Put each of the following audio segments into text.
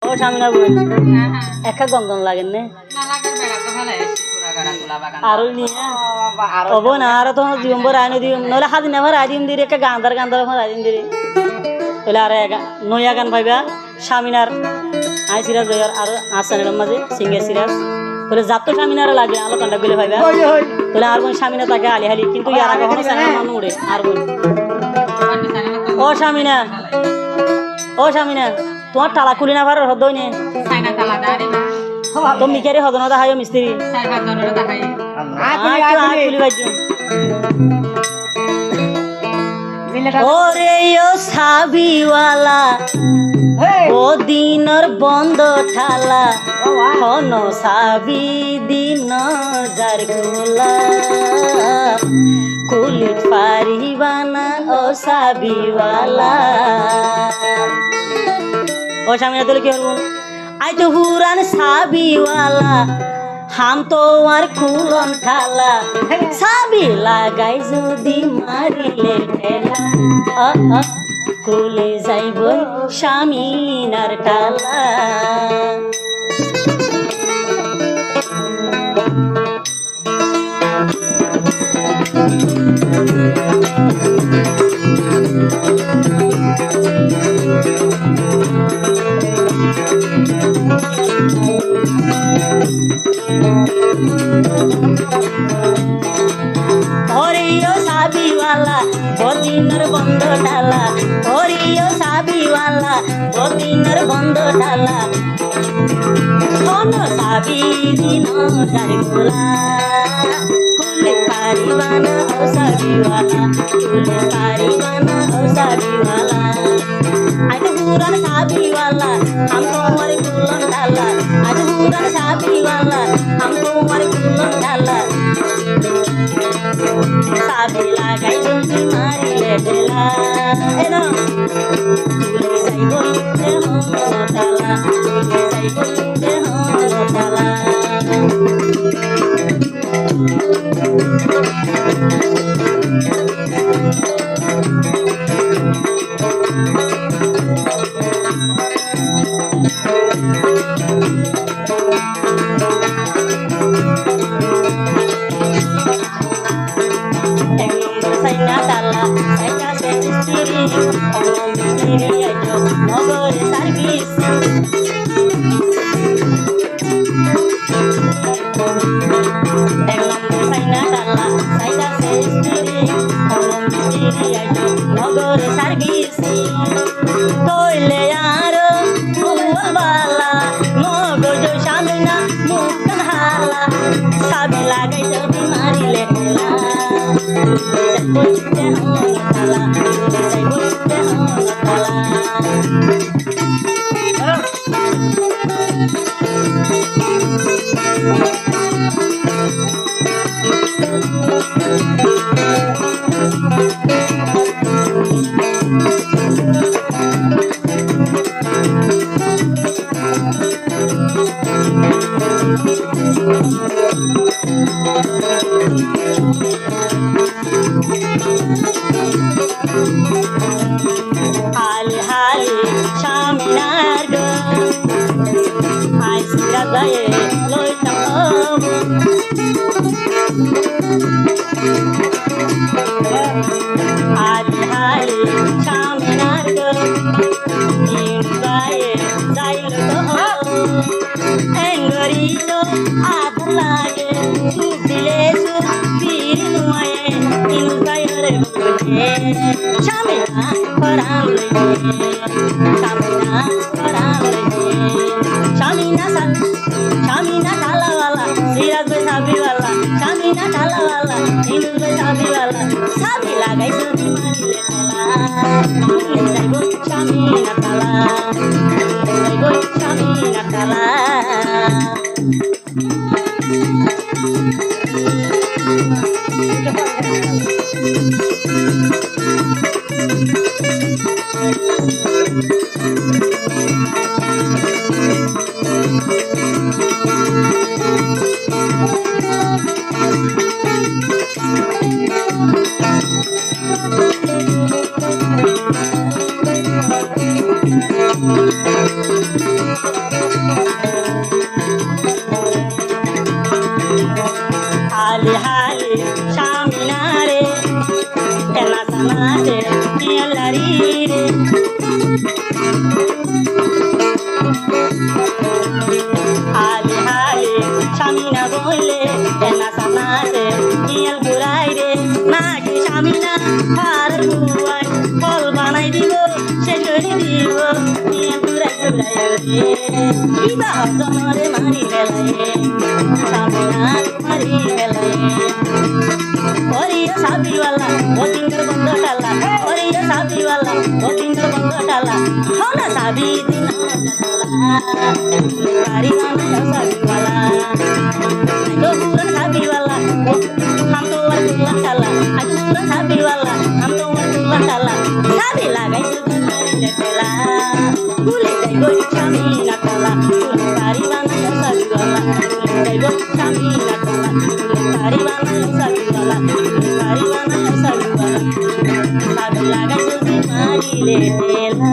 ও সামিনা বই একা গঙ্গন লাগেন নে আর হবো না আর তো জীবন আইন দিম নহলে সাদিন আমার আইদিম দিরে একা গান্ধার গান্ধার আমার আইদিম দিরে তাহলে আর নয়া গান পাইবা সামিনার আই সিরাজ ভাইয়ার আর আসানের মাঝে সিঙ্গে সিরাজ বলে যাত্র সামিনার লাগে আলো কান্ডা গেলে পাইবা তাহলে আর কোন সামিনা তাকে আলি হালি কিন্তু ইয়ার আগে কোনো সামিনা মানু উড়ে আর কোন ও সামিনা তোমার টালা খুলি না পারো হদই নে তুমি কেরে হদন দেখাইও মিস্ত্রি খুলি বাইছো ওরে ও সাবিওয়ালা ও দিনর বন্ধ ঠালা হন সাবি দিন যার গোলা কুলিত পারিবানা ও সাবিওয়ালা ও সামনে তোলে কি হল আই তো হুরান সাবিওয়ালা হাম তো আর খুলন ঠালা সাবি লাগাই যদি মারিলে ঠেলা খুলে যাইব সামিনার টালা হরিও সাবিওয়ালা বদিনের বন্ধ ডালা হরিও সাবিওয়ালা বদিনের বন্ধ ডালা কোন সাবি দিন যার গোলা খুলে পারিবানা ও সাবিওয়ালা খুলে পারিবানা ও সাবিওয়ালা আজ পুরান সাবিওয়ালা हम तुम्हारे कुलन डाला आज पुरान साबिवाला हम तुम्हारे कुलन डाला साबी लागाई जोंदी मारी ले देला एनो तुले जाई बोलते हो डाला तुले जाई बोलते हो डाला Thank you. হালি হালি সামিনারে এনা সানাতে নিয়ালারি রে হালি হালি সামিনা বলে এনা সানাতে নিয়াল ঘুরাই রে নাকি সামিনা আর বুয়াই ফল বানাই দিব শেষ করে দিব নিয়াল ঘুরাই ঘুরাই রে ইবা হজমরে মারি ফেলে সামিনা মারি ফেলে ওরিয়া সাবিওয়ালা ওদিনকার বন্ধ টালা ওরিয়া সাবিওয়ালা ওদিনকার বন্ধ টালা হনা সাবি দিন বাড়ি বানা সাবিওয়ালা তো পুরান সাবিওয়ালা হাম তো আর পুরান টালা আজ পুরান সাবিওয়ালা হাম তো আর পুরান টালা সাবি লাগাই তো মারিলে পেলা ভুলে যাইব স্বামী না টালা বাড়ি বানা সাবিওয়ালা ভুলে যাইব স্বামী না টালা বাড়ি বানা সাবিওয়ালা বাড়ি বানা সাবিওয়ালা সাবি লাগাই তো মারিলে পেলা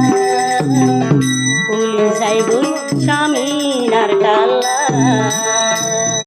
ভুলে যাইব স্বামী না টালা